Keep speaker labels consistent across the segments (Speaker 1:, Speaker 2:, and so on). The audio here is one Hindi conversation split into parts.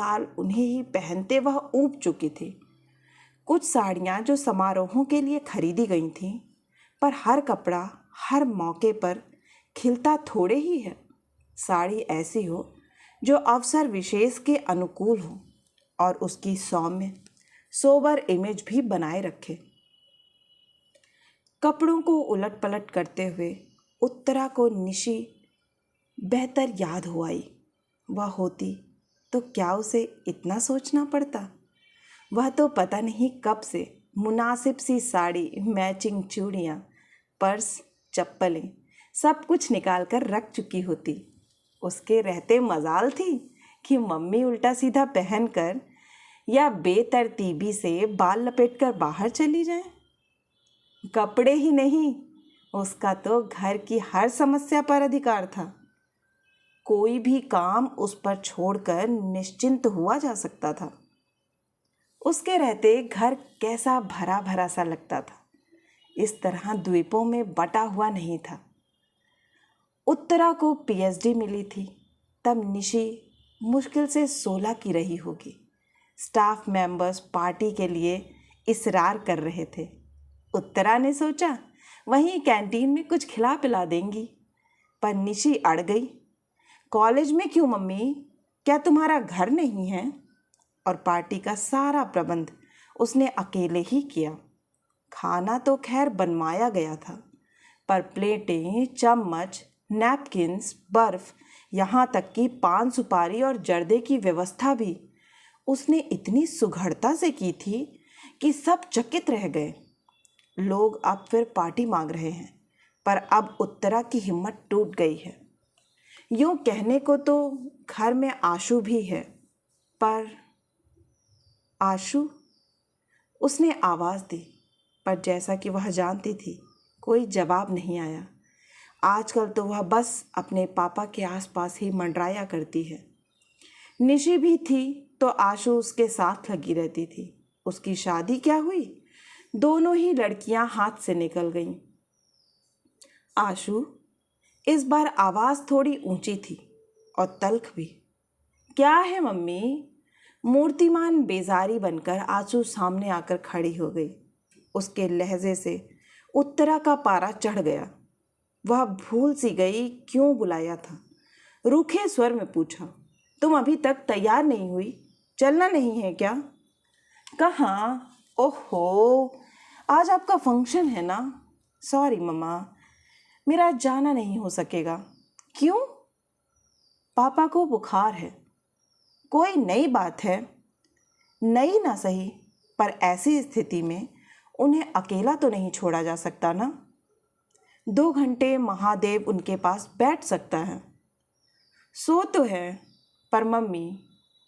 Speaker 1: साल उन्हें ही पहनते वह ऊब चुकी थी। कुछ साड़ियाँ जो समारोहों के लिए खरीदी गई थीं, पर हर कपड़ा हर मौके पर खिलता थोड़े ही है। साड़ी ऐसी हो जो अवसर विशेष के अनुकूल हो और उसकी सौम्य सोबर इमेज भी बनाए रखे। कपड़ों को उलट पलट करते हुए उत्तरा को निशी बेहतर याद हो आई। वह होती तो क्या उसे इतना सोचना पड़ता। वह तो पता नहीं कब से मुनासिब सी साड़ी, मैचिंग चूड़ियाँ, पर्स, चप्पलें सब कुछ निकाल कर रख चुकी होती। उसके रहते मजाल थी कि मम्मी उल्टा सीधा पहनकर या बेतरतीबी से बाल लपेटकर बाहर चली जाए। कपड़े ही नहीं, उसका तो घर की हर समस्या पर अधिकार था। कोई भी काम उस पर छोड़कर निश्चिंत हुआ जा सकता था। उसके रहते घर कैसा भरा भरा सा लगता था, इस तरह द्वीपों में बटा हुआ नहीं था। उत्तरा को पीएचडी मिली थी तब निशी मुश्किल से 16 की रही होगी। स्टाफ मेंबर्स पार्टी के लिए इसरार कर रहे थे। उत्तरा ने सोचा वहीं कैंटीन में कुछ खिला पिला देंगी, पर निशी अड़ गई। कॉलेज में क्यों मम्मी, क्या तुम्हारा घर नहीं है? और पार्टी का सारा प्रबंध उसने अकेले ही किया। खाना तो खैर बनवाया गया था, पर प्लेटें, चम्मच, नैपकिन्स, बर्फ, यहाँ तक कि पान सुपारी और जर्दे की व्यवस्था भी उसने इतनी सुघड़ता से की थी कि सब चकित रह गए। लोग अब फिर पार्टी मांग रहे हैं, पर अब उत्तरा की हिम्मत टूट गई है। यूँ कहने को तो घर में आशु भी है, पर आशु, उसने आवाज़ दी, पर जैसा कि वह जानती थी कोई जवाब नहीं आया। आजकल तो वह बस अपने पापा के आसपास ही मंडराया करती है। निशी भी थी तो आशु उसके साथ लगी रहती थी। उसकी शादी क्या हुई, दोनों ही लड़कियां हाथ से निकल गईं। आशु, इस बार आवाज़ थोड़ी ऊंची थी और तल्ख भी। क्या है मम्मी? मूर्तिमान बेजारी बनकर आशु सामने आकर खड़ी हो गई। उसके लहजे से उत्तरा का पारा चढ़ गया। वह भूल सी गई क्यों बुलाया था। रूखे स्वर में पूछा, तुम अभी तक तैयार नहीं हुई? चलना नहीं है क्या? कहाँ? ओहो, आज आपका फंक्शन है ना? सॉरी मम्मा, मेरा जाना नहीं हो सकेगा। क्यों? पापा को बुखार है। कोई नई बात है? नई ना सही, पर ऐसी स्थिति में उन्हें अकेला तो नहीं छोड़ा जा सकता ना। 2 घंटे महादेव उनके पास बैठ सकता है। सो तो है, पर मम्मी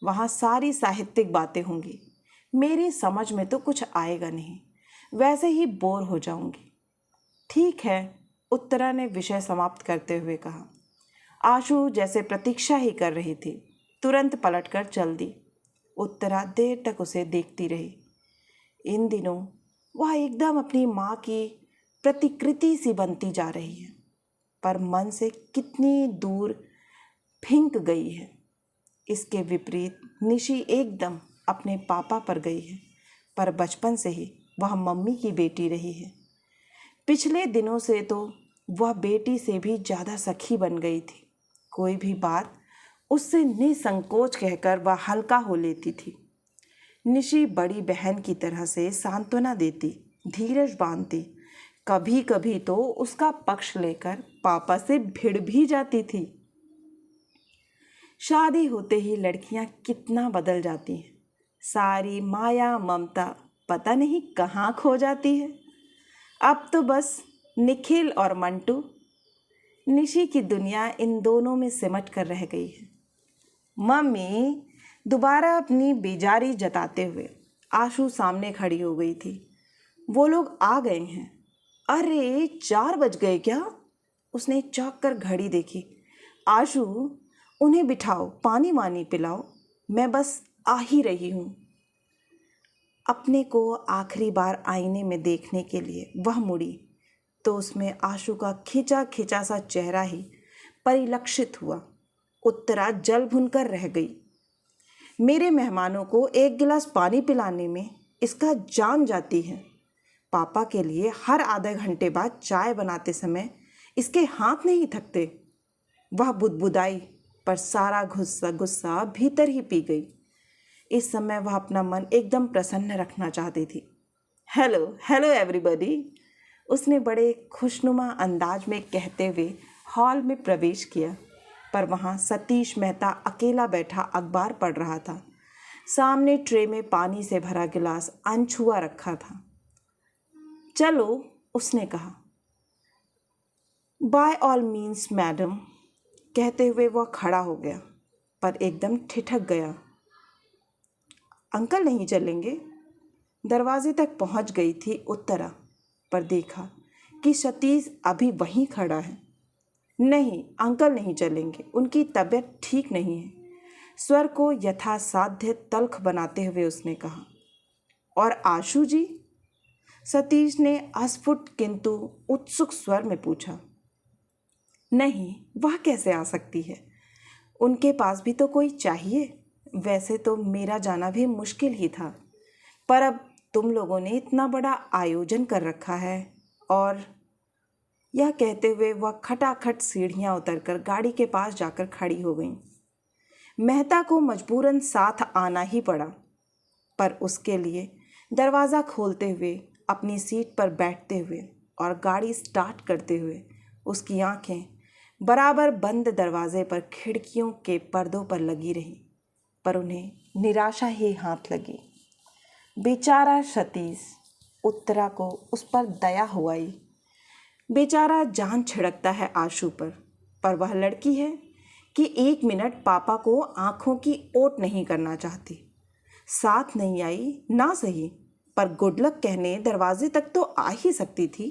Speaker 1: वहाँ सारी साहित्यिक बातें होंगी, मेरी समझ में तो कुछ आएगा नहीं, वैसे ही बोर हो जाऊंगी। ठीक है, उत्तरा ने विषय समाप्त करते हुए कहा। आशु जैसे प्रतीक्षा ही कर रही थी, तुरंत पलटकर चल दी। उत्तरा देर तक उसे देखती रही। इन दिनों वह एकदम अपनी माँ की प्रतिकृति सी बनती जा रही है, पर मन से कितनी दूर फिंक गई है। इसके विपरीत निशी एकदम अपने पापा पर गई है, पर बचपन से ही वह मम्मी की बेटी रही है। पिछले दिनों से तो वह बेटी से भी ज़्यादा सखी बन गई थी। कोई भी बात उससे निसंकोच कहकर वह हल्का हो लेती थी। निशी बड़ी बहन की तरह से सांत्वना देती, धीरज बांधती, कभी कभी तो उसका पक्ष लेकर पापा से भिड़ भी जाती थी। शादी होते ही लड़कियां कितना बदल जाती हैं। सारी माया ममता पता नहीं कहाँ खो जाती है। अब तो बस निखिल और मंटू, निशी की दुनिया इन दोनों में सिमट कर रह गई है। मम्मी, दोबारा अपनी बेजारी जताते हुए आशु सामने खड़ी हो गई थी। वो लोग आ गए हैं। अरे 4 बज गए क्या? उसने चौंक कर घड़ी देखी। आशु, उन्हें बिठाओ, पानी वानी पिलाओ, मैं बस आ ही रही हूँ। अपने को आखिरी बार आईने में देखने के लिए वह मुड़ी तो उसमें आशु का खिंचा खिंचा सा चेहरा ही परिलक्षित हुआ। उत्तरा जल भुनकर रह गई। मेरे मेहमानों को एक गिलास पानी पिलाने में इसका जान जाती है। पापा के लिए हर आधे घंटे बाद चाय बनाते समय इसके हाथ नहीं थकते। वह बुदबुदाई, पर सारा गुस्सा गुस्सा भीतर ही पी गई। इस समय वह अपना मन एकदम प्रसन्न रखना चाहती थी। हेलो हेलो एवरीबॉडी, उसने बड़े खुशनुमा अंदाज में कहते हुए हॉल में प्रवेश किया। पर वहाँ सतीश मेहता अकेला बैठा अखबार पढ़ रहा था। सामने ट्रे में पानी से भरा गिलास अनछुआ रखा था। चलो, उसने कहा। बाय ऑल मीन्स मैडम, कहते हुए वह खड़ा हो गया, पर एकदम ठिठक गया। अंकल नहीं चलेंगे? दरवाजे तक पहुंच गई थी उत्तरा, पर देखा कि सतीश अभी वहीं खड़ा है। नहीं, अंकल नहीं चलेंगे, उनकी तबीयत ठीक नहीं है, स्वर को यथासाध्य तल्ख बनाते हुए उसने कहा। और आशु जी? सतीश ने अस्फुट किंतु उत्सुक स्वर में पूछा। नहीं, वह कैसे आ सकती है? उनके पास भी तो कोई चाहिए। वैसे तो मेरा जाना भी मुश्किल ही था, पर अब तुम लोगों ने इतना बड़ा आयोजन कर रखा है। और यह कहते हुए वह खटाखट सीढ़ियाँ उतरकर गाड़ी के पास जाकर खड़ी हो गई। मेहता को मजबूरन साथ आना ही पड़ा, पर उसके लिए दरवाज़ा खोलते हुए, अपनी सीट पर बैठते हुए और गाड़ी स्टार्ट करते हुए उसकी आंखें बराबर बंद दरवाजे पर खिड़कियों के पर्दों पर लगी रहीं, पर उन्हें निराशा ही हाथ लगी। बेचारा सतीश, उत्तरा को उस पर दया हो आई। बेचारा जान छिड़कता है आशु पर वह लड़की है कि 1 मिनट पापा को आंखों की ओट नहीं करना चाहती। साथ नहीं आई ना सही, पर गुड लक कहने दरवाजे तक तो आ ही सकती थी।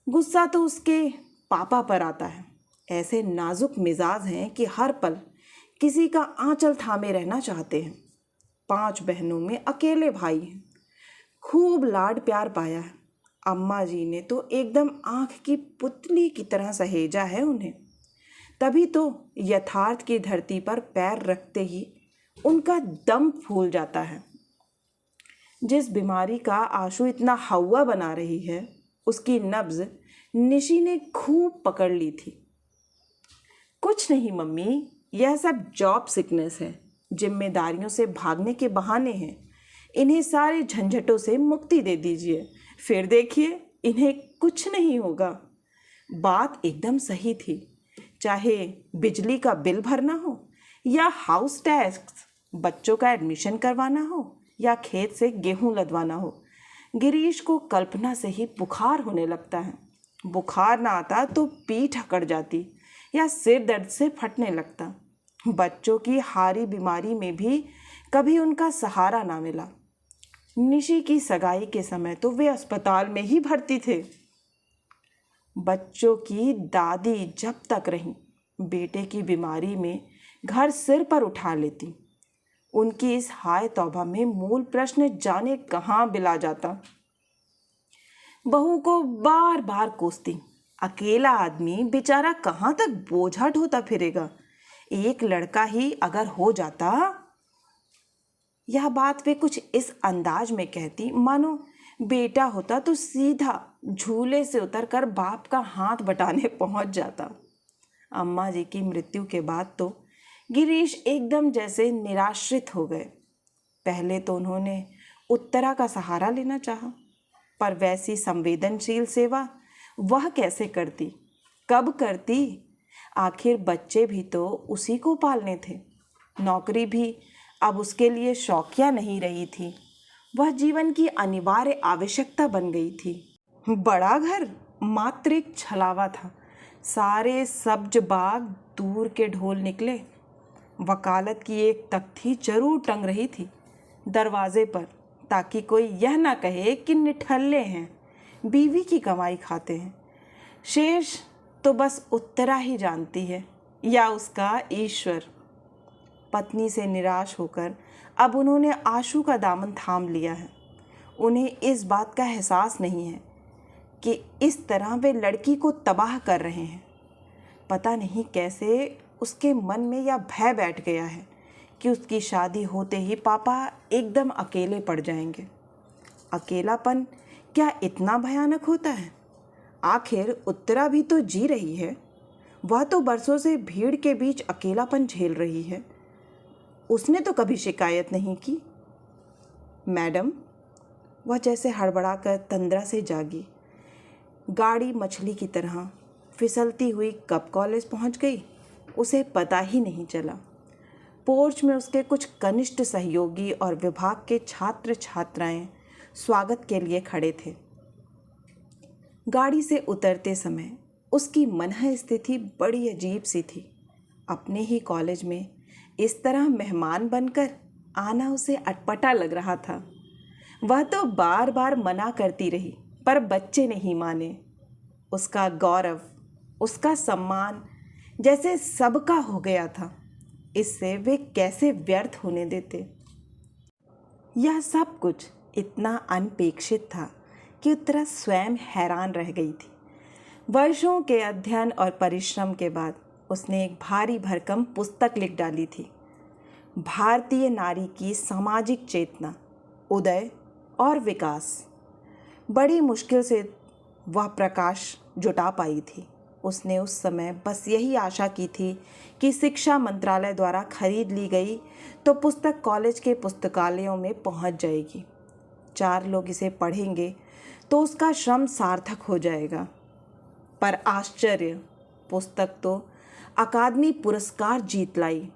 Speaker 1: गुस्सा तो उसके पापा पर आता है। ऐसे नाजुक मिजाज हैं कि हर पल किसी का आंचल थामे रहना चाहते हैं। 5 बहनों में अकेले भाई हैं। खूब लाड प्यार पाया है। अम्मा जी ने तो एकदम आँख की पुतली की तरह सहेजा है उन्हें। तभी तो यथार्थ की धरती पर पैर रखते ही उनका दम फूल जाता है। जिस बीमारी का आशु इतना हवा बना रही है, उसकी नब्ज निशी ने खूब पकड़ ली थी। कुछ नहीं मम्मी, यह सब जॉब सिकनेस है, जिम्मेदारियों से भागने के बहाने हैं। इन्हें सारे झंझटों से मुक्ति दे दीजिए, फिर देखिए इन्हें कुछ नहीं होगा। बात एकदम सही थी। चाहे बिजली का बिल भरना हो या हाउस टैक्स, बच्चों का एडमिशन करवाना हो या खेत से गेहूं लदवाना हो, गिरीश को कल्पना से ही बुखार होने लगता है। बुखार ना आता तो पीठ अकड़ जाती या सिर दर्द से फटने लगता। बच्चों की हारी बीमारी में भी कभी उनका सहारा ना मिला। निशी की सगाई के समय तो वे अस्पताल में ही भर्ती थे। बच्चों की दादी जब तक रहीं, बेटे की बीमारी में घर सिर पर उठा लेती। उनकी इस हाय तौबा में मूल प्रश्न जाने कहाँ बिला जाता। बहू को बार बार कोसती। अकेला आदमी बेचारा कहाँ तक बोझा ढोता फिरेगा। एक लड़का ही अगर हो जाता। यह बात वे कुछ इस अंदाज में कहती मानो बेटा होता तो सीधा झूले से उतरकर बाप का हाथ बटाने पहुंच जाता। अम्मा जी की मृत्यु के बाद तो गिरीश एकदम जैसे निराश्रित हो गए। पहले तो उन्होंने उत्तरा का सहारा लेना चाहा, पर वैसी संवेदनशील सेवा वह कैसे करती, कब करती? आखिर बच्चे भी तो उसी को पालने थे। नौकरी भी अब उसके लिए शौकिया नहीं रही थी, वह जीवन की अनिवार्य आवश्यकता बन गई थी। बड़ा घर मात्र एक छलावा था। सारे सब्ज बाग दूर के ढोल निकले। वकालत की एक तख्ती जरूर टंग रही थी दरवाजे पर, ताकि कोई यह ना कहे कि निठल्ले हैं, बीवी की कमाई खाते हैं। शेष तो बस उत्तरा ही जानती है या उसका ईश्वर। पत्नी से निराश होकर अब उन्होंने आशु का दामन थाम लिया है। उन्हें इस बात का एहसास नहीं है कि इस तरह वे लड़की को तबाह कर रहे हैं। पता नहीं कैसे उसके मन में यह भय बैठ गया है कि उसकी शादी होते ही पापा एकदम अकेले पड़ जाएंगे। अकेलापन क्या इतना भयानक होता है? आखिर उत्तरा भी तो जी रही है। वह तो बरसों से भीड़ के बीच अकेलापन झेल रही है। उसने तो कभी शिकायत नहीं की। मैडम, वह जैसे हड़बड़ाकर तंद्रा से जागी। गाड़ी मछली की तरह फिसलती हुई कब कॉलेज पहुंच गई उसे पता ही नहीं चला। पोर्च में उसके कुछ कनिष्ठ सहयोगी और विभाग के छात्र छात्राएं स्वागत के लिए खड़े थे। गाड़ी से उतरते समय उसकी मनः स्थिति बड़ी अजीब सी थी। अपने ही कॉलेज में इस तरह मेहमान बनकर आना उसे अटपटा लग रहा था। वह तो बार बार मना करती रही पर बच्चे नहीं माने। उसका गौरव, उसका सम्मान जैसे सबका हो गया था। इससे वे कैसे व्यर्थ होने देते? यह सब कुछ इतना अनपेक्षित था कि उत्तरा स्वयं हैरान रह गई थी। वर्षों के अध्ययन और परिश्रम के बाद उसने एक भारी भरकम पुस्तक लिख डाली थी। भारतीय नारी की सामाजिक चेतना, उदय और विकास। बड़ी मुश्किल से वह प्रकाश जुटा पाई थी। उसने उस समय बस यही आशा की थी कि शिक्षा मंत्रालय द्वारा खरीद ली गई तो पुस्तक कॉलेज के पुस्तकालयों में पहुंच जाएगी। 4 लोग इसे पढ़ेंगे तो उसका श्रम सार्थक हो जाएगा। पर आश्चर्य, पुस्तक तो अकादमी पुरस्कार जीत लाई।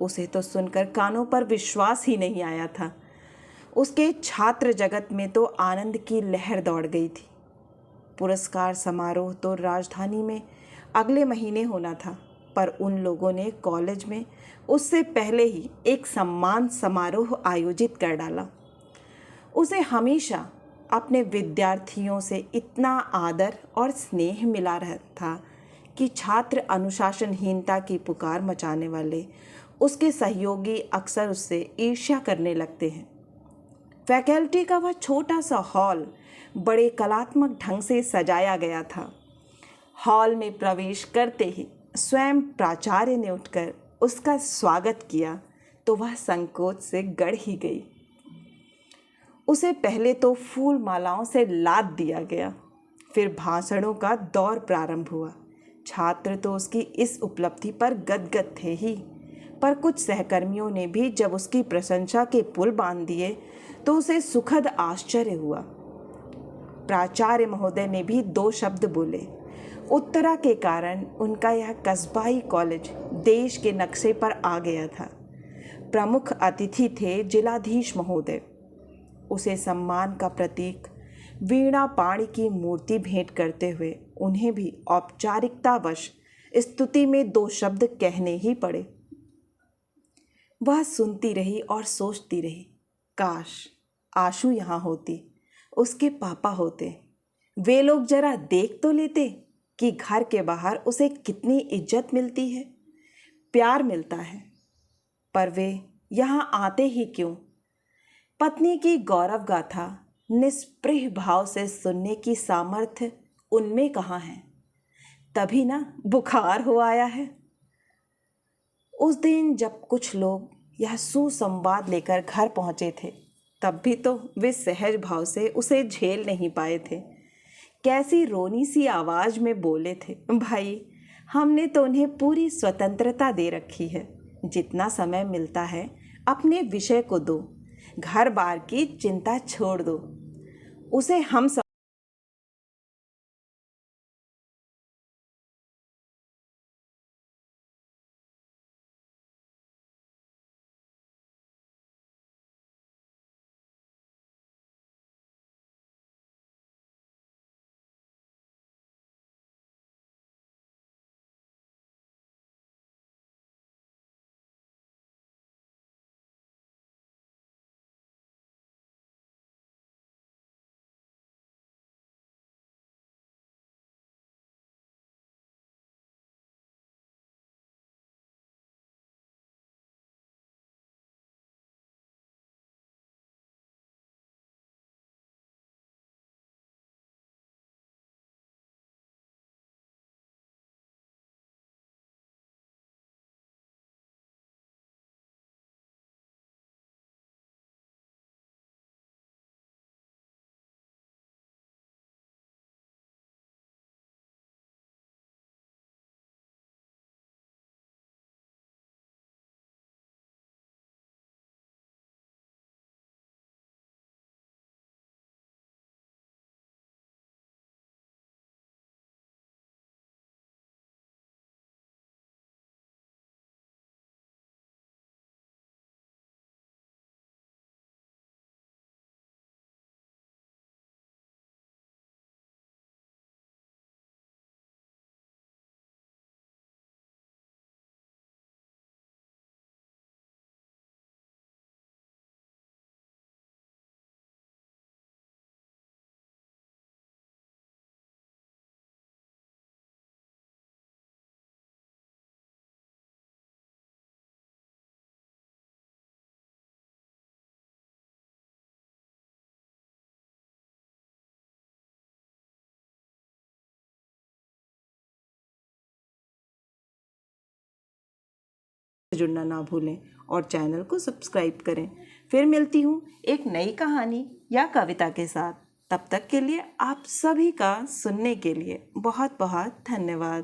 Speaker 1: उसे तो सुनकर कानों पर विश्वास ही नहीं आया था। उसके छात्र जगत में तो आनंद की लहर दौड़ गई थी। पुरस्कार समारोह तो राजधानी में अगले महीने होना था, पर उन लोगों ने कॉलेज में उससे पहले ही एक सम्मान समारोह आयोजित कर डाला। उसे हमेशा अपने विद्यार्थियों से इतना आदर और स्नेह मिला रहा था कि छात्र अनुशासनहीनता की पुकार मचाने वाले उसके सहयोगी अक्सर उससे ईर्ष्या करने लगते हैं। फैकल्टी का वह छोटा सा हॉल बड़े कलात्मक ढंग से सजाया गया था। हॉल में प्रवेश करते ही स्वयं प्राचार्य ने उठकर उसका स्वागत किया तो वह संकोच से गड़ ही गई। उसे पहले तो फूल मालाओं से लाद दिया गया, फिर भाषणों का दौर प्रारंभ हुआ। छात्र तो उसकी इस उपलब्धि पर गदगद थे ही, पर कुछ सहकर्मियों ने भी जब उसकी प्रशंसा के पुल बांध दिए तो उसे सुखद आश्चर्य हुआ। प्राचार्य महोदय ने भी 2 शब्द बोले। उत्तरा के कारण उनका यह कस्बाई कॉलेज देश के नक्शे पर आ गया था। प्रमुख अतिथि थे जिलाधीश महोदय। उसे सम्मान का प्रतीक वीणा पाणी की मूर्ति भेंट करते हुए उन्हें भी औपचारिकतावश स्तुति में 2 शब्द कहने ही पड़े। वह सुनती रही और सोचती रही, काश आशु यहाँ होती, उसके पापा होते। वे लोग जरा देख तो लेते कि घर के बाहर उसे कितनी इज्जत मिलती है, प्यार मिलता है। पर वे यहाँ आते ही क्यों? पत्नी की गौरव गाथा निष्पृह भाव से सुनने की सामर्थ्य उनमें कहाँ है? तभी ना बुखार हो आया है। उस दिन जब कुछ लोग यह सुसंवाद लेकर घर पहुँचे थे, तब भी तो वे सहज भाव से उसे झेल नहीं पाए थे। कैसी रोनी सी आवाज़ में बोले थे, भाई हमने तो उन्हें पूरी स्वतंत्रता दे रखी है। जितना समय मिलता है अपने विषय को दो, घर बार की चिंता छोड़ दो। उसे हम जुड़ना ना भूलें और चैनल को सब्सक्राइब करें। फिर मिलती हूँ एक नई कहानी या कविता के साथ। तब तक के लिए आप सभी का सुनने के लिए बहुत बहुत धन्यवाद।